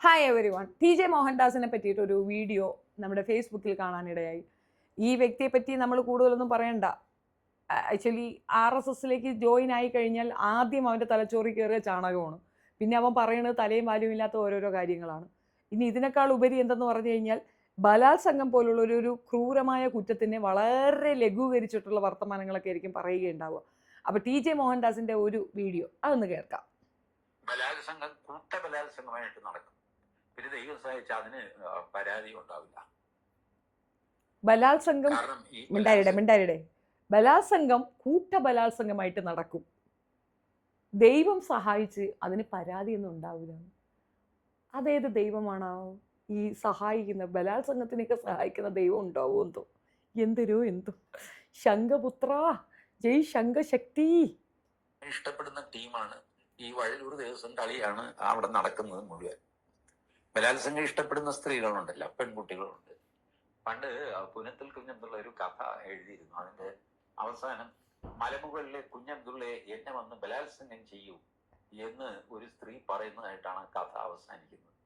Hi everyone. T J മോഹൻദാസിനെ പറ്റിയിട്ടൊരു video നമ്മുടെ ഫേസ്ബുക്കിൽ കാണാനിടയായി. ഈ വ്യക്തിയെ പറ്റി നമ്മൾ കൂടുതലൊന്നും പറയണ്ട. ആക്ച്വലി RSSലേക്ക് ജോയിൻ ആയി കഴിഞ്ഞാൽ ആദ്യം അവൻ്റെ തലച്ചോറിൽ കയറിയ ചാണകമാണ്. പിന്നെ അവൻ പറയുന്നത് തലയും വാലും ഇല്ലാത്ത ഓരോരോ കാര്യങ്ങളാണ്. ഇനി ഇതിനേക്കാൾ ഉപരി എന്തെന്ന് പറഞ്ഞു കഴിഞ്ഞാൽ ബലാത്സംഗം പോലുള്ള ഒരു ക്രൂരമായ കുറ്റത്തിനെ വളരെ ലഘൂകരിച്ചിട്ടുള്ള വർത്തമാനങ്ങളൊക്കെ ആയിരിക്കും പറയുകയുണ്ടാവുക. അപ്പോൾ ടി ജെ മോഹൻദാസിൻ്റെ ഒരു വീഡിയോ അതൊന്ന് കേൾക്കാം. ബലാത്സംഗം കൂട്ട ബലാത്സംഗമായിട്ട് നടക്കും. പിന്നെ ദൈവം സഹായിച്ച അതിന് പരാതി ഉണ്ടാവില്ല. ബലാത്സംഗം മിണ്ടായിടെ ബലാത്സംഗം കൂട്ട ബലാത്സംഗമായിട്ട് നടക്കും. ദൈവം സഹായിച്ച് അതിന് പരാതിയൊന്നും ഉണ്ടാവില്ല. അതേത് ദൈവമാണോ ഈ സഹായിക്കുന്ന ബലാത്സംഗത്തിനൊക്കെ സഹായിക്കുന്ന ദൈവം ഉണ്ടാവോ എന്തോ എന്തോ ശംഖപുത്ര ജയ് ശംഖശക്തി. ഇഷ്ടപ്പെടുന്ന ടീമാണ് ഈ വഴലൂർ ദേവസ്വം കളിയാണ് അവിടെ നടക്കുന്നത് മുഴുവൻ. ബലാത്സംഗം ഇഷ്ടപ്പെടുന്ന സ്ത്രീകളുണ്ടല്ലോ, പെൺകുട്ടികളുണ്ട്. പണ്ട് പുനത്തിൽ കുഞ്ഞബ്ദുള്ള ഒരു കഥ എഴുതിയിരുന്നു. അതിന്റെ അവസാനം മലമുകളിലെ കുഞ്ഞബ്ദുള്ളയെ എന്നെ വന്ന് ബലാത്സംഗം ചെയ്യൂ എന്ന് ഒരു സ്ത്രീ പറയുന്നതായിട്ടാണ് കഥ അവസാനിക്കുന്നത്.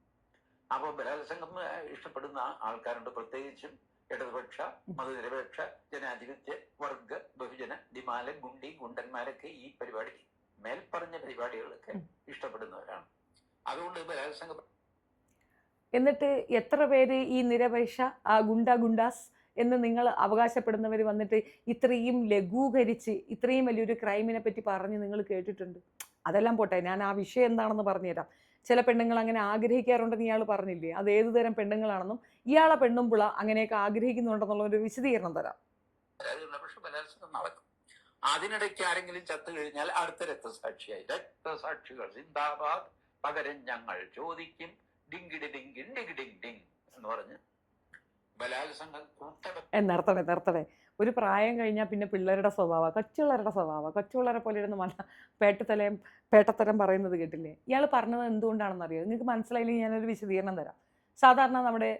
അപ്പോൾ ബലാത്സംഗം ഇഷ്ടപ്പെടുന്ന ആൾക്കാരുണ്ട്, പ്രത്യേകിച്ചും ഇടതുപക്ഷ മതനിരപേക്ഷ ജനാധിപത്യ വർഗ ബഹുജന ഡിമാല ഗുണ്ടി ഗുണ്ടന്മാരൊക്കെ ഈ പരിപാടി മേൽപ്പറഞ്ഞ പരിപാടികളൊക്കെ ഇഷ്ടപ്പെടുന്നവരാണ്. അതുകൊണ്ട് ബലാത്സംഗം എന്നിട്ട് എത്ര പേര് ഈ നിരപേക്ഷ ഗുണ്ടാസ് എന്ന് നിങ്ങൾ അവകാശപ്പെടുന്നവർ വന്നിട്ട് ഇത്രയും ലഘൂകരിച്ച് ഇത്രയും വലിയൊരു ക്രൈമിനെ പറ്റി പറഞ്ഞ് നിങ്ങൾ കേട്ടിട്ടുണ്ട്? അതെല്ലാം പോട്ടെ, ഞാൻ ആ വിഷയം എന്താണെന്ന് പറഞ്ഞുതരാം. ചില പെണ്ണുങ്ങൾ അങ്ങനെ ആഗ്രഹിക്കാറുണ്ടെന്ന് ഇയാൾ പറഞ്ഞില്ലേ, അത് ഏതു തരം പെണ്ണുങ്ങളാണെന്നും ഇയാളെ പെണ്ണുമ്പിള അങ്ങനെയൊക്കെ ആഗ്രഹിക്കുന്നുണ്ടെന്നുള്ള ഒരു വിശദീകരണം തരാം. പക്ഷെ ബലാത്സംഗം നടക്കും. അതിനിടയ്ക്ക് ആരെങ്കിലും ചത്തു കഴിഞ്ഞാൽ അടുത്ത രക്തസാക്ഷിയായി രക്തസാക്ഷികൾ സിന്ദാബാദ്, പകരം ഞങ്ങൾ ചോദിക്കും ഡിങ്കിടി ഡിങ്കിൻ ഡിങ്കി ഡിങ് ഡിങ് എന്ന് പറഞ്ഞ് ബലാത്സംഗം നിർത്തണേ. ഒരു പ്രായം കഴിഞ്ഞാൽ പിന്നെ പിള്ളേരുടെ സ്വഭാവം കൊച്ചുപിള്ളേരെ പോലെ ഇരുന്ന് പേട്ടത്തരം പറയുന്നത് കേട്ടില്ലേ? ഇയാൾ പറഞ്ഞത് എന്തുകൊണ്ടാണെന്ന് അറിയാം? നിങ്ങൾക്ക് മനസ്സിലായില്ലെങ്കിൽ ഞാനൊരു വിശദീകരണം തരാം. സാധാരണ നമ്മുടെ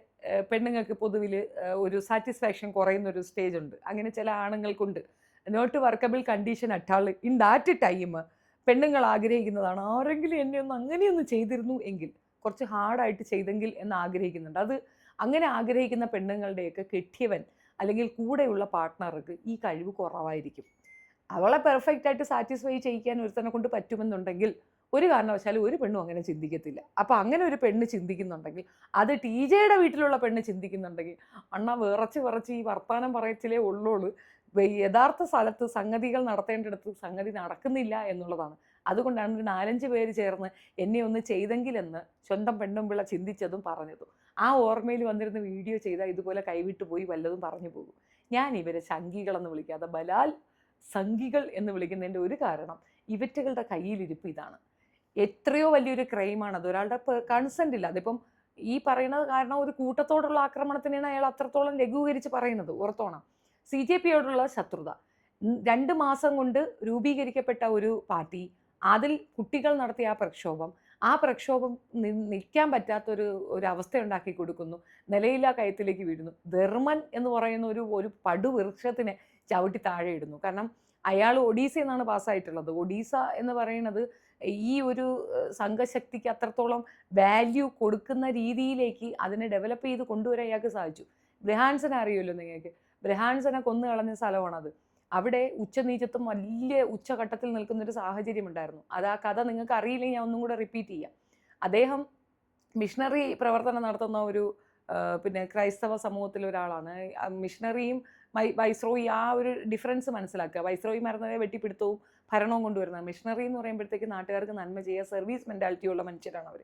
പെണ്ണുങ്ങൾക്ക് പൊതുവിൽ ഒരു സാറ്റിസ്ഫാക്ഷൻ കുറയുന്ന ഒരു സ്റ്റേജ് ഉണ്ട്. അങ്ങനെ ചില ആണുങ്ങൾക്കുണ്ട്. Not workable condition at all in that time പെണ്ണുങ്ങൾ ആഗ്രഹിക്കുന്നതാണ്, ആരെങ്കിലും എന്നെ ഒന്ന് അങ്ങനെയൊന്ന് ചെയ്തിരുന്നു എങ്കിൽ, കുറച്ച് ഹാർഡായിട്ട് ചെയ്തെങ്കിൽ എന്ന് ആഗ്രഹിക്കുന്നുണ്ട്. അത് അങ്ങനെ ആഗ്രഹിക്കുന്ന പെണ്ണുങ്ങളുടെയൊക്കെ കെട്ടിയവൻ അല്ലെങ്കിൽ കൂടെയുള്ള പാർട്ട്ണർക്ക് ഈ കഴിവ് കുറവായിരിക്കും. അവളെ പെർഫെക്റ്റ് ആയിട്ട് സാറ്റിസ്ഫൈ ചെയ്യിക്കാൻ ഒരുത്തനെ കൊണ്ട് പറ്റുമെന്നുണ്ടെങ്കിൽ ഒരു കാരണവശാലും ഒരു പെണ്ണും അങ്ങനെ ചിന്തിക്കത്തില്ല. അപ്പോൾ അങ്ങനെ ഒരു പെണ്ണ് ചിന്തിക്കുന്നുണ്ടെങ്കിൽ, അത് ടി ജെയുടെ വീട്ടിലുള്ള പെണ്ണ് ചിന്തിക്കുന്നുണ്ടെങ്കിൽ, അണ്ണ വിറച്ച് ഈ വർത്താനം പറയച്ചിലേ ഉള്ളോള്, യഥാർത്ഥ സ്ഥലത്ത് സംഗതികൾ നടത്തേണ്ടിടത്ത് സംഗതി നടക്കുന്നില്ല എന്നുള്ളതാണ്. അതുകൊണ്ടാണ് ഒരു 4-5 പേര് ചേർന്ന് എന്നെ ഒന്ന് ചെയ്തെങ്കിലെന്ന് സ്വന്തം പെണ്ണുമ്പിള്ള ചിന്തിച്ചതും പറഞ്ഞതും. ആ ഓർമ്മയിൽ വന്നിരുന്ന വീഡിയോ ചെയ്താൽ ഇതുപോലെ കൈവിട്ടു പോയി വല്ലതും പറഞ്ഞു പോകും. ഞാൻ ഇവരെ സംഘികളെന്ന് വിളിക്കാതെ ബലാൽ സംഘികൾ എന്ന് വിളിക്കുന്നതിൻ്റെ ഒരു കാരണം ഇവറ്റുകളുടെ കയ്യിലിരിപ്പ് ഇതാണ്. എത്രയോ വലിയൊരു ക്രൈമാണത്. ഒരാളുടെ കൺസെൻ്റ് ഇല്ല. അതിപ്പം ഈ പറയുന്നത് കാരണം ഒരു കൂട്ടത്തോടുള്ള ആക്രമണത്തിനാണ് അയാൾ അത്രത്തോളം ലഘൂകരിച്ച് പറയുന്നത്. ഓർത്തോണം, CJPയോടുള്ള ശത്രുത, 2 മാസം കൊണ്ട് രൂപീകരിക്കപ്പെട്ട ഒരു പാർട്ടി, അതിൽ കുട്ടികൾ നടത്തിയ ആ പ്രക്ഷോഭം നിൽക്കാൻ പറ്റാത്തൊരു അവസ്ഥ ഉണ്ടാക്കി കൊടുക്കുന്നു, നിലയില്ലാ കയത്തിലേക്ക് വീഴുന്നു. ധർമ്മൻ എന്ന് പറയുന്ന ഒരു പടുവൃക്ഷത്തിനെ ചവിട്ടി താഴെ ഇടുന്നു. കാരണം അയാൾ ഒഡീസയിൽ നിന്നാണ് പാസ്സായിട്ടുള്ളത്. ഒഡീസ എന്ന് പറയുന്നത് ഈ ഒരു സംഘശക്തിക്ക് അത്രത്തോളം വാല്യൂ കൊടുക്കുന്ന രീതിയിലേക്ക് അതിനെ ഡെവലപ്പ് ചെയ്ത് കൊണ്ടുവരാൻ അയാൾക്ക് സാധിച്ചു. ബ്രഹാൻസനെ അറിയുമല്ലോ നിങ്ങൾക്ക്. ബ്രഹാൻസനെ കൊന്നു കളഞ്ഞ സ്ഥലമാണത്. അവിടെ ഉച്ചനീചത്വം വലിയ ഉച്ചഘട്ടത്തിൽ നിൽക്കുന്നൊരു സാഹചര്യം ഉണ്ടായിരുന്നു. അത് ആ കഥ നിങ്ങൾക്ക് അറിയില്ലെങ്കിൽ ഞാൻ ഒന്നും കൂടെ റിപ്പീറ്റ് ചെയ്യാം. അദ്ദേഹം മിഷണറി പ്രവർത്തനം നടത്തുന്ന ഒരു പിന്നെ ക്രൈസ്തവ സമൂഹത്തിലെ ഒരാളാണ്. മിഷണറിയും വൈസ്രോയി ആ ഒരു ഡിഫറൻസ് മനസ്സിലാക്കുക. വൈസ്രോയി മരുന്നവരെ വെട്ടിപ്പിടുത്തവും ഭരണവും കൊണ്ടുവരുന്നത്. മിഷണറി എന്ന് പറയുമ്പോഴത്തേക്ക് നാട്ടുകാർക്ക് നന്മ ചെയ്യുക, സർവീസ് മെൻറ്റാലിറ്റിയുള്ള മനുഷ്യരാണ് അവർ.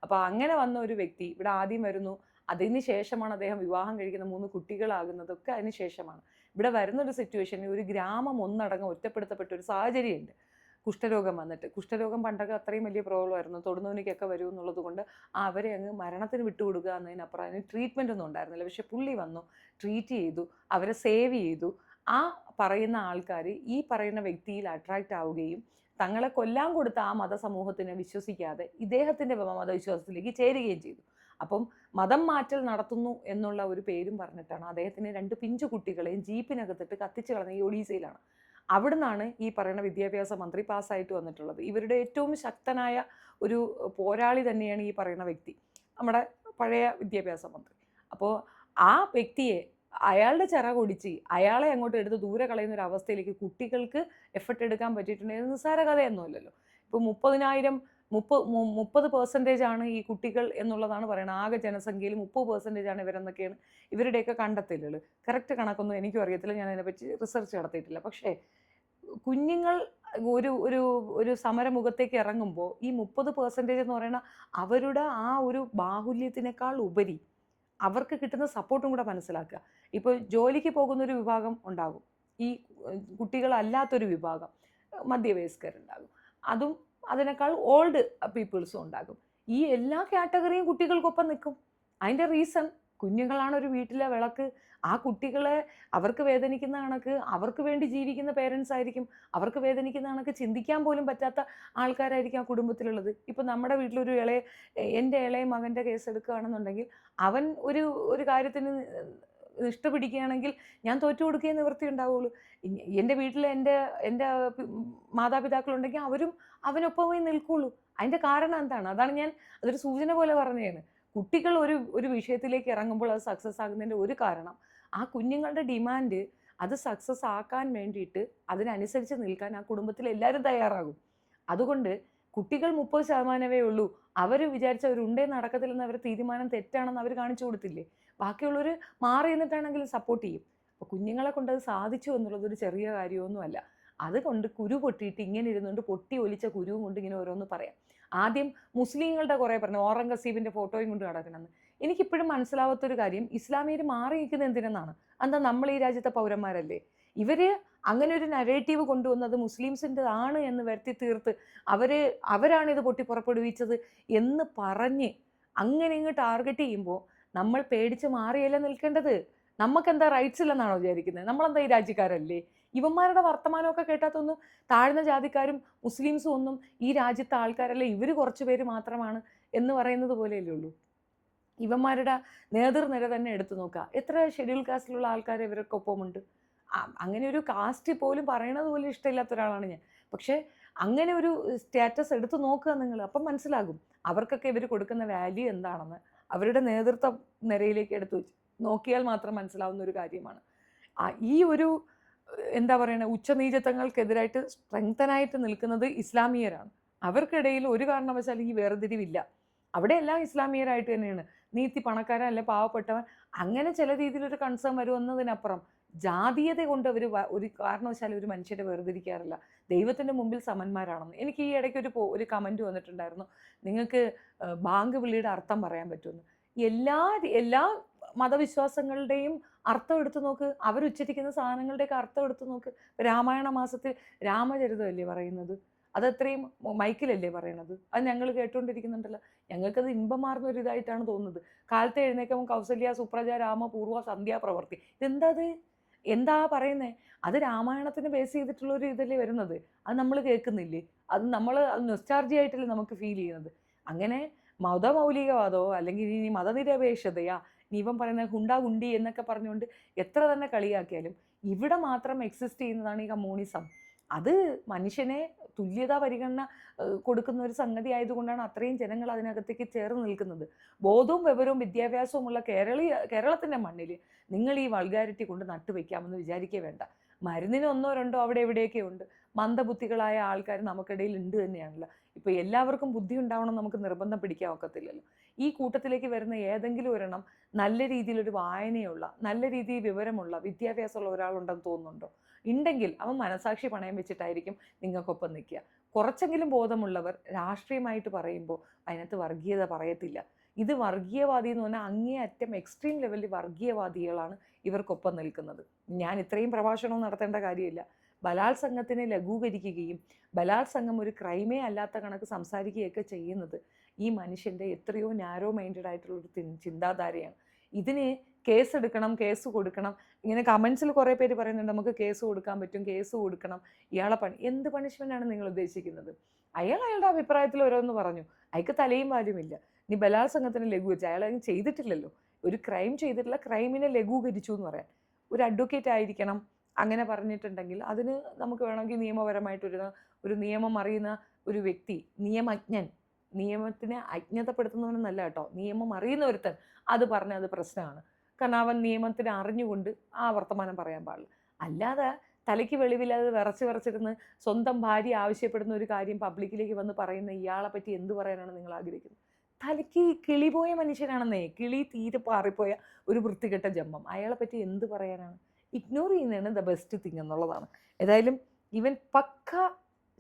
അപ്പോൾ അങ്ങനെ വന്ന ഒരു വ്യക്തി ഇവിടെ ആദ്യം വരുന്നു. അതിന് ശേഷമാണ് അദ്ദേഹം വിവാഹം കഴിക്കുന്ന 3 കുട്ടികളാകുന്നതൊക്കെ അതിന് ശേഷമാണ്. ഇവിടെ വരുന്നൊരു സിറ്റുവേഷനിൽ ഒരു ഗ്രാമം ഒന്നടങ്കം ഒറ്റപ്പെടുത്തപ്പെട്ട ഒരു സാഹചര്യമുണ്ട്. കുഷ്ഠരോഗം വന്നിട്ട്, കുഷ്ഠരോഗം പണ്ടൊക്കെ അത്രയും വലിയ പ്രോബ്ലമായിരുന്നു. തൊടുന്നവനിക്കൊക്കെ വരും എന്നുള്ളത് കൊണ്ട് അവരെ അങ്ങ് മരണത്തിന് വിട്ടുകൊടുക്കുക എന്നതിനപ്പുറം അതിന് ട്രീറ്റ്മെൻ്റ് ഒന്നും ഉണ്ടായിരുന്നില്ല. പക്ഷെ പുള്ളി വന്നു, ട്രീറ്റ് ചെയ്തു, അവരെ സേവ് ചെയ്തു. ആ പറയുന്ന ആൾക്കാർ ഈ പറയുന്ന വ്യക്തിയിൽ അട്രാക്റ്റ് ആവുകയും തങ്ങളെ കൊല്ലാൻ കൊടുത്ത ആ മതസമൂഹത്തിനെ വിശ്വസിക്കാതെ ഇദ്ദേഹത്തിൻ്റെ മതവിശ്വാസത്തിലേക്ക് ചേരുകയും ചെയ്തു. അപ്പം മതം മാറ്റൽ നടത്തുന്നു എന്നുള്ള ഒരു പേരും പറഞ്ഞിട്ടാണ് അദ്ദേഹത്തിന് 2 പിഞ്ചു കുട്ടികളെയും ജീപ്പിനകത്തിട്ട് കത്തിച്ച് കളഞ്ഞ ഈ ഒഡീസയിലാണ്. അവിടുന്നാണ് ഈ പറയുന്ന വിദ്യാഭ്യാസ മന്ത്രി പാസ്സായിട്ട് വന്നിട്ടുള്ളത്. ഇവരുടെ ഏറ്റവും ശക്തനായ ഒരു പോരാളി തന്നെയാണ് ഈ പറയുന്ന വ്യക്തി. നമ്മുടെ പഴയ വിദ്യാഭ്യാസ മന്ത്രി. അപ്പോൾ ആ വ്യക്തിയെ അയാളുടെ ചിറകൊടിച്ച് അയാളെ അങ്ങോട്ട് എടുത്ത് ദൂരെ കളയുന്ന ഒരു അവസ്ഥയിലേക്ക് കുട്ടികൾക്ക് എഫർട്ട് എടുക്കാൻ പറ്റിയിട്ടുണ്ടെങ്കിൽ നിസ്സാര കഥയൊന്നുമല്ലല്ലോ. ഇപ്പോൾ 30% ആണ് ഈ കുട്ടികൾ എന്നുള്ളതാണ് പറയുന്നത്. ആകെ ജനസംഖ്യയിൽ 30% ആണ് ഇവരെന്നൊക്കെയാണ് ഇവരുടെയൊക്കെ കണ്ടെത്തലുകൾ. കറക്റ്റ് കണക്കൊന്നും എനിക്കും അറിയത്തില്ല, ഞാൻ അതിനെപ്പറ്റി റിസർച്ച് നടത്തിയിട്ടില്ല. പക്ഷേ കുഞ്ഞുങ്ങൾ ഒരു ഒരു ഒരു സമരമുഖത്തേക്ക് ഇറങ്ങുമ്പോൾ ഈ 30% എന്ന് പറയുന്ന അവരുടെ ആ ഒരു ബാഹുല്യത്തിനേക്കാൾ ഉപരി അവർക്ക് കിട്ടുന്ന സപ്പോർട്ടും കൂടെ മനസ്സിലാക്കുക. ഇപ്പോൾ ജോലിക്ക് പോകുന്നൊരു വിഭാഗം ഉണ്ടാകും, ഈ കുട്ടികളല്ലാത്തൊരു വിഭാഗം മധ്യവയസ്കരുണ്ടാകും, അതും അതിനേക്കാൾ ഓൾഡ് പീപ്പിൾസും ഉണ്ടാകും. ഈ എല്ലാ കാറ്റഗറിയും കുട്ടികൾക്കൊപ്പം നിൽക്കും. അതിൻ്റെ റീസൺ കുഞ്ഞുങ്ങളാണ് ഒരു വീട്ടിലെ വിളക്ക്. ആ കുട്ടികളെ അവർക്ക് വേദനിക്കുന്ന കണക്ക് അവർക്ക് വേണ്ടി ജീവിക്കുന്ന പേരൻസ് ആയിരിക്കും, അവർക്ക് വേദനിക്കുന്ന കണക്ക് ചിന്തിക്കാൻ പോലും പറ്റാത്ത ആൾക്കാരായിരിക്കും ആ കുടുംബത്തിലുള്ളത്. ഇപ്പം നമ്മുടെ വീട്ടിലൊരു എൻ്റെ ഇളയ മകൻ്റെ കേസ് എടുക്കുകയാണെന്നുണ്ടെങ്കിൽ അവൻ ഒരു കാര്യത്തിന് ഇഷ്ടപിടിക്കുകയാണെങ്കിൽ ഞാൻ തോറ്റു കൊടുക്കുകയെ നിവൃത്തി ഉണ്ടാവുള്ളൂ. എൻ്റെ വീട്ടിൽ എൻ്റെ മാതാപിതാക്കളുണ്ടെങ്കിൽ അവനൊപ്പമേ നിൽക്കുള്ളൂ. അതിൻ്റെ കാരണം എന്താണ്? അതൊരു സൂചന പോലെ പറഞ്ഞതാണ്. കുട്ടികൾ ഒരു വിഷയത്തിലേക്ക് ഇറങ്ങുമ്പോൾ അത് സക്സസ് ആകുന്നതിൻ്റെ ഒരു കാരണം ആ കുഞ്ഞുങ്ങളുടെ ഡിമാൻഡ് അത് സക്സസ് ആക്കാൻ വേണ്ടിയിട്ട് അതിനനുസരിച്ച് നിൽക്കാൻ ആ കുടുംബത്തിൽ എല്ലാവരും തയ്യാറാകും. അതുകൊണ്ട് കുട്ടികൾ 30% ഉള്ളൂ, അവർ വിചാരിച്ചവരുണ്ടേ നടക്കത്തില്ലെന്ന് അവർ തീരുമാനം തെറ്റാണെന്ന് അവർ കാണിച്ചു കൊടുത്തില്ലേ, ബാക്കിയുള്ളവർ മാറി നിന്നിട്ടാണെങ്കിലും സപ്പോർട്ട് ചെയ്യും. അപ്പോൾ കുഞ്ഞുങ്ങളെ കൊണ്ട് അത് സാധിച്ചു എന്നുള്ളതൊരു ചെറിയ കാര്യമൊന്നുമല്ല. അതുകൊണ്ട് കുരു പൊട്ടിയിട്ട് ഇങ്ങനെ ഇരുന്നുകൊണ്ട് പൊട്ടി ഒലിച്ച കുരുവും കൊണ്ട് ഇങ്ങനെ ഓരോന്ന് പറയാം. ആദ്യം മുസ്ലിങ്ങളുടെ കുറേ പറഞ്ഞു ഔറംഗസീബിൻ്റെ ഫോട്ടോയും കൊണ്ട് നടക്കണമെന്ന്. എനിക്കിപ്പോഴും മനസ്സിലാവാത്തൊരു കാര്യം, ഇസ്ലാമിയർ മാറി നിൽക്കുന്നത് എന്തിനെന്നാണ്. എന്താ, നമ്മൾ ഈ രാജ്യത്തെ പൗരന്മാരല്ലേ? ഇവർ അങ്ങനെ ഒരു നരേറ്റീവ് കൊണ്ടുവന്നത് മുസ്ലിംസിൻ്റെതാണ് എന്ന് വരുത്തി തീർത്ത് അവരാണിത് പൊട്ടി പുറപ്പെടുവിച്ചത് എന്ന് പറഞ്ഞ് അങ്ങനെ ഇങ്ങ് ടാർഗറ്റ് ചെയ്യുമ്പോൾ നമ്മൾ പേടിച്ച് മാറിയല്ല നിൽക്കേണ്ടത്. നമുക്കെന്താ റൈറ്റ്സ് ഇല്ലെന്നാണോ വിചാരിക്കുന്നത്? നമ്മളെന്താ ഈ രാജ്യക്കാരല്ലേ? ഇവന്മാരുടെ വർത്തമാനമൊക്കെ കേട്ടാത്തൊന്നും താഴ്ന്ന ജാതിക്കാരും മുസ്ലിംസും ഒന്നും ഈ രാജ്യത്തെ ആൾക്കാരല്ലേ, ഇവർ കുറച്ച് പേര് മാത്രമാണ് എന്ന് പറയുന്നത് പോലെയല്ലേ ഉള്ളൂ. ഇവന്മാരുടെ നേതൃനിര തന്നെ എടുത്തു നോക്കുക, എത്ര ഷെഡ്യൂൾ കാസ്റ്റിലുള്ള ആൾക്കാർ ഇവരൊക്കെ ഒപ്പമുണ്ട്. അങ്ങനെ ഒരു കാസ്റ്റ് പോലും പറയണത് പോലും ഇഷ്ടമില്ലാത്ത ഒരാളാണ് ഞാൻ. പക്ഷേ അങ്ങനെ ഒരു സ്റ്റാറ്റസ് എടുത്തു നോക്കുക നിങ്ങൾ, അപ്പം മനസ്സിലാകും അവർക്കൊക്കെ ഇവർ കൊടുക്കുന്ന വാല്യൂ എന്താണെന്ന്. അവരുടെ നേതൃത്വ നിരയിലേക്ക് എടുത്തു നോക്കിയാൽ മാത്രം മനസ്സിലാവുന്ന ഒരു കാര്യമാണ്. ഈ ഒരു എന്താ പറയുക, ഉച്ചനീചത്വങ്ങൾക്കെതിരായിട്ട് സ്ട്രെങ്തനായിട്ട് നിൽക്കുന്നത് ഇസ്ലാമിയരാണ്. അവർക്കിടയിൽ ഒരു കാരണവശാലും ഈ വേർതിരിവില്ല. അവിടെ എല്ലാം ഇസ്ലാമിയരായിട്ട് തന്നെയാണ്. നീതി പണക്കാരൻ അല്ലെ പാവപ്പെട്ടവൻ, അങ്ങനെ ചില രീതിയിലൊരു കൺസേൺ വരുമെന്നതിനപ്പുറം ജാതീയത കൊണ്ട് അവർ ഒരു കാരണവശാലും ഒരു മനുഷ്യരെ വേർതിരിക്കാറില്ല. ദൈവത്തിൻ്റെ മുമ്പിൽ സമന്മാരാണെന്ന്. എനിക്ക് ഈ ഇടയ്ക്ക് ഒരു കമൻറ്റ് വന്നിട്ടുണ്ടായിരുന്നു, നിങ്ങൾക്ക് ബാങ്ക് വിളിയുടെ അർത്ഥം പറയാൻ പറ്റുമെന്ന്. എല്ലാ മതവിശ്വാസങ്ങളുടെയും അർത്ഥം എടുത്തു നോക്ക്, അവരുച്ചരിക്കുന്ന സാധനങ്ങളുടെയൊക്കെ അർത്ഥം എടുത്തു നോക്ക്. രാമായണ മാസത്തിൽ രാമചരിതമല്ലേ പറയുന്നത്, അതത്രയും മൈക്കിലല്ലേ പറയണത്, അത് ഞങ്ങൾ കേട്ടുകൊണ്ടിരിക്കുന്നുണ്ടല്ലോ. ഞങ്ങൾക്കത് ഇമ്പമാർന്ന ഒരു ഇതായിട്ടാണ് തോന്നുന്നത്. കാലത്തെ എഴുന്നേക്കുമ്പോൾ കൗസല്യ സുപ്രജ രാമ പൂർവ്വ സന്ധ്യാ പ്രവർത്തി, എന്താ പറയുന്നത്? അത് രാമായണത്തിന് ബേസ് ചെയ്തിട്ടുള്ളൊരു ഇതല്ലേ വരുന്നത്. അത് നമ്മൾ കേൾക്കുന്നില്ലേ? അത് നൊസ്റ്റാൾജിയ ആയിട്ടല്ലേ നമുക്ക് ഫീൽ ചെയ്യുന്നത്. അങ്ങനെ മതമൗലികവാദമോ അല്ലെങ്കിൽ ഇനി മതനിരപേക്ഷതയാ, ഇനി ഇവൻ പറയുന്ന ഹുണ്ടാ-ഗുണ്ടി എന്നൊക്കെ പറഞ്ഞുകൊണ്ട് എത്ര തന്നെ കളിയാക്കിയാലും ഇവിടെ മാത്രം എക്സിസ്റ്റ് ചെയ്യുന്നതാണ് ഈ കമ്മ്യൂണിസം. അത് മനുഷ്യനെ തുല്യതാ പരിഗണന കൊടുക്കുന്ന ഒരു സംഗതി ആയതുകൊണ്ടാണ് അത്രയും ജനങ്ങൾ അതിനകത്തേക്ക് ചേർന്ന് നിൽക്കുന്നത്. ബോധവും വിവരവും വിദ്യാഭ്യാസവും ഉള്ള കേരളത്തിൻ്റെ മണ്ണിൽ നിങ്ങൾ ഈ വൾഗാരിറ്റി കൊണ്ട് നട്ടുവെക്കാമെന്ന് വിചാരിക്കേ വേണ്ട. മരുന്നിന് 1-2 അവിടെ എവിടെയൊക്കെ ഉണ്ട്. മന്ദബുദ്ധികളായ ആൾക്കാർ നമുക്കിടയിൽ ഉണ്ട് തന്നെയാണല്ലോ. ഇപ്പോൾ എല്ലാവർക്കും ബുദ്ധി ഉണ്ടാവണം നമുക്ക് നിർബന്ധം പിടിക്കാൻ ഒക്കത്തില്ലല്ലോ. ഈ കൂട്ടത്തിലേക്ക് വരുന്ന ഏതെങ്കിലും ഒരെണ്ണം നല്ല രീതിയിലൊരു വായനയുള്ള, നല്ല രീതിയിൽ വിവരമുള്ള, വിദ്യാഭ്യാസമുള്ള ഒരാളുണ്ടെന്ന് തോന്നുന്നുണ്ടോ? ഉണ്ടെങ്കിൽ അവൻ മനസാക്ഷി പണയം വെച്ചിട്ടായിരിക്കും നിങ്ങൾക്കൊപ്പം നിൽക്കുക. കുറച്ചെങ്കിലും ബോധമുള്ളവർ രാഷ്ട്രീയമായിട്ട് പറയുമ്പോൾ അതിനകത്ത് വർഗീയത പറയത്തില്ല. ഇത് വർഗീയവാദി എന്ന് പറഞ്ഞാൽ അങ്ങേയറ്റം എക്സ്ട്രീം ലെവലിൽ വർഗീയവാദികളാണ് ഇവർക്കൊപ്പം നിൽക്കുന്നത്. ഞാൻ ഇത്രയും പ്രഭാഷണവും നടത്തേണ്ട കാര്യമില്ല. ബലാത്സംഗത്തിനെ ലഘൂകരിക്കുകയും ബലാത്സംഗം ഒരു ക്രൈമേ അല്ലാത്ത കണക്ക് സംസാരിക്കുകയൊക്കെ ചെയ്യുന്നത് ഈ മനുഷ്യൻ്റെ എത്രയോ നാരോ മൈൻഡഡ് ആയിട്ടുള്ളൊരു ചിന്താധാരയാണ്. ഇതിന് കേസ് കൊടുക്കണം. ഇങ്ങനെ കമൻസിൽ കുറേ പേര് പറയുന്നുണ്ട് നമുക്ക് കേസ് കൊടുക്കാൻ പറ്റും, കേസ് കൊടുക്കണം, ഇയാളെ എന്ത് പണിഷ്മെൻ്റാണ് നിങ്ങൾ ഉദ്ദേശിക്കുന്നത്? അയാളുടെ അഭിപ്രായത്തിൽ ഓരോന്ന് പറഞ്ഞു, അയാൾക്ക് തലയും വാലുമില്ല. നീ ബലാത്സംഗത്തിന് ലഘൂകരിച്ചു, അയാൾ അതിന് ചെയ്തിട്ടില്ലല്ലോ, ഒരു ക്രൈം ചെയ്തിട്ടില്ല, ക്രൈമിനെ ലഘൂകരിച്ചു എന്ന് പറയാൻ ഒരു അഡ്വക്കേറ്റ് ആയിരിക്കണം. അങ്ങനെ പറഞ്ഞിട്ടുണ്ടെങ്കിൽ അതിന് നമുക്ക് വേണമെങ്കിൽ നിയമപരമായിട്ടൊരു നിയമം അറിയുന്ന ഒരു വ്യക്തി, നിയമജ്ഞൻ, നിയമത്തിനെ അജ്ഞതപ്പെടുത്തുന്നവനെന്നല്ല കേട്ടോ, നിയമം അറിയുന്ന ഒരുത്തൻ അത് പറഞ്ഞാൽ അത് പ്രശ്നമാണ്. കാരണം അവൻ നിയമത്തിനെ അറിഞ്ഞുകൊണ്ട് ആ വർത്തമാനം പറയാൻ പാടില്ല. അല്ലാതെ തലയ്ക്ക് വെളിവില്ലാതെ വിറച്ചിരുന്ന് സ്വന്തം ഭാര്യ ആവശ്യപ്പെടുന്ന ഒരു കാര്യം പബ്ലിക്കിലേക്ക് വന്ന് പറയുന്ന ഇയാളെ പറ്റി എന്ത് പറയാനാണ് നിങ്ങൾ ആഗ്രഹിക്കുന്നത്? തലയ്ക്ക് കിളി പോയ മനുഷ്യനാണെന്നേ, കിളി തീരെ പാറിപ്പോയ ഒരു വൃത്തികെട്ട ജന്മം. അയാളെ പറ്റി എന്ത് പറയാനാണ്? ഇഗ്നോർ ചെയ്യുന്നതാണ് ദ ബെസ്റ്റ് തിങ് എന്നുള്ളതാണ്. ഏതായാലും ഇവൻ പക്ക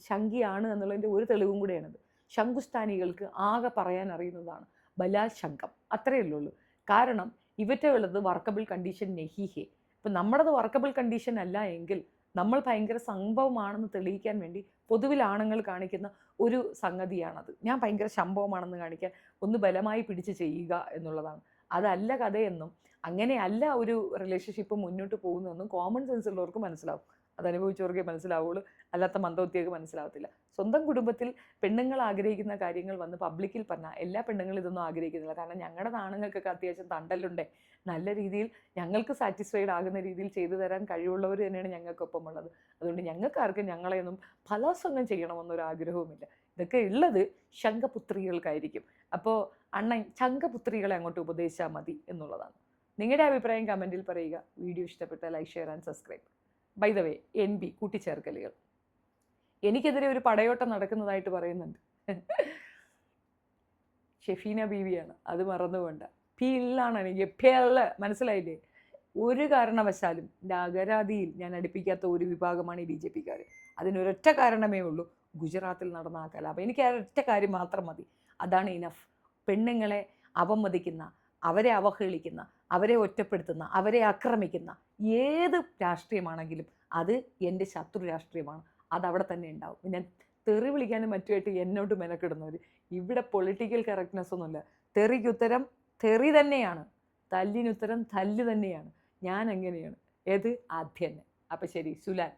ശങ്കിയാണ് എന്നുള്ളതിൻ്റെ ഒരു തെളിവും കൂടെയാണിത്. ശംഖുസ്ഥാനികൾക്ക് ആകെ പറയാൻ അറിയുന്നതാണ് ബലാശങ്കം, അത്രയേ ഉള്ളൂ. കാരണം ഇവറ്റുള്ളത് വർക്കബിൾ കണ്ടീഷൻ നെഹിഹേ. ഇപ്പം നമ്മുടേത് വർക്കബിൾ കണ്ടീഷൻ അല്ല എങ്കിൽ നമ്മൾ ഭയങ്കര സംഭവമാണെന്ന് തെളിയിക്കാൻ വേണ്ടി പൊതുവിൽ ആണുങ്ങൾ കാണിക്കുന്ന ഒരു സംഗതിയാണത്. ഞാൻ ഭയങ്കര സംഭവമാണെന്ന് കാണിക്കാൻ ഒന്ന് ബലമായി പിടിച്ച് ചെയ്യുക എന്നുള്ളതാണ്. അതല്ല കഥയെന്നും അങ്ങനെയല്ല ഒരു റിലേഷൻഷിപ്പ് മുന്നോട്ട് പോകുന്നതെന്നും കോമൺ സെൻസ് ഉള്ളവർക്ക് മനസ്സിലാവും. അത് അനുഭവിച്ചവർക്കേ മനസ്സിലാവുള്ളൂ, അല്ലാത്ത മന്ദബുദ്ധിയൊക്കെ മനസ്സിലാവത്തില്ല. സ്വന്തം കുടുംബത്തിൽ പെണ്ണുങ്ങൾ ആഗ്രഹിക്കുന്ന കാര്യങ്ങൾ വന്ന് പബ്ലിക്കിൽ പറഞ്ഞാൽ എല്ലാ പെണ്ണുങ്ങളും ഇതൊന്നും ആഗ്രഹിക്കുന്നില്ല. കാരണം ഞങ്ങളുടെ ആണുങ്ങൾക്കൊക്കെ അത്യാവശ്യം തണ്ടലുണ്ടേ, നല്ല രീതിയിൽ ഞങ്ങൾക്ക് സാറ്റിസ്ഫൈഡ് ആകുന്ന രീതിയിൽ ചെയ്തു തരാൻ കഴിവുള്ളവർ തന്നെയാണ് ഞങ്ങൾക്കൊപ്പം ഉള്ളത്. അതുകൊണ്ട് ഞങ്ങൾക്ക് ആർക്കും ഞങ്ങളെയൊന്നും ഫലാസംഗം ചെയ്യണമെന്നൊരു ആഗ്രഹവുമില്ല. ഇതൊക്കെ ഉള്ളത് ശംഖപുത്രികൾക്കായിരിക്കും. അപ്പോൾ അണ്ണൻ ശംഖപുത്രികളെ അങ്ങോട്ട് ഉപദേശിച്ചാൽ മതി എന്നുള്ളതാണ്. നിങ്ങളുടെ അഭിപ്രായം കമൻറ്റിൽ പറയുക. വീഡിയോ ഇഷ്ടപ്പെട്ടാൽ like, share and subscribe. By the way, NB കൂട്ടിച്ചേർക്കലുകൾ. എനിക്കെതിരെ ഒരു പടയോട്ടം നടക്കുന്നതായിട്ട് പറയുന്നുണ്ട്. ഷെഫീന ബീവിയാണ്, അത് മറന്നുകൊണ്ട. പിള്ളാണ് എനിക്ക്, പിള്ള, മനസ്സിലായില്ലേ? ഒരു കാരണവശാലും എൻ്റെ അകരാതിയിൽ ഞാൻ അടുപ്പിക്കാത്ത ഒരു വിഭാഗമാണ് ഈ BJP-ക്കാർ. അതിനൊരൊറ്റ കാരണമേ ഉള്ളൂ, ഗുജറാത്തിൽ നടന്ന ആ കലാപം. എനിക്ക് ആ ഒറ്റ കാര്യം മാത്രം മതി, അതാണ് ഇനഫ്. പെണ്ണുങ്ങളെ അവമതിക്കുന്ന, അവരെ അവഹേളിക്കുന്ന, അവരെ ഒറ്റപ്പെടുത്തുന്ന, അവരെ ആക്രമിക്കുന്ന ഏത് രാഷ്ട്രീയമാണെങ്കിലും അത് എൻ്റെ ശത്രു രാഷ്ട്രീയമാണ്. അതവിടെ തന്നെ ഉണ്ടാവും. പിന്നെ തെറി വിളിക്കാനും മറ്റുമായിട്ട് എന്നോട്ട് മെനക്കിടുന്നവർ. ഇവിടെ പൊളിറ്റിക്കൽ കറക്റ്റ്നെസ് ഒന്നുമില്ല. തെറിക്കുത്തരം തെറി തന്നെയാണ്, തല്ലിനുത്തരം തല്ല് തന്നെയാണ്. ഞാൻ എങ്ങനെയാണ്? ഏത് ആദ്യം തന്നെ. അപ്പം ശരി, സുലാൻ.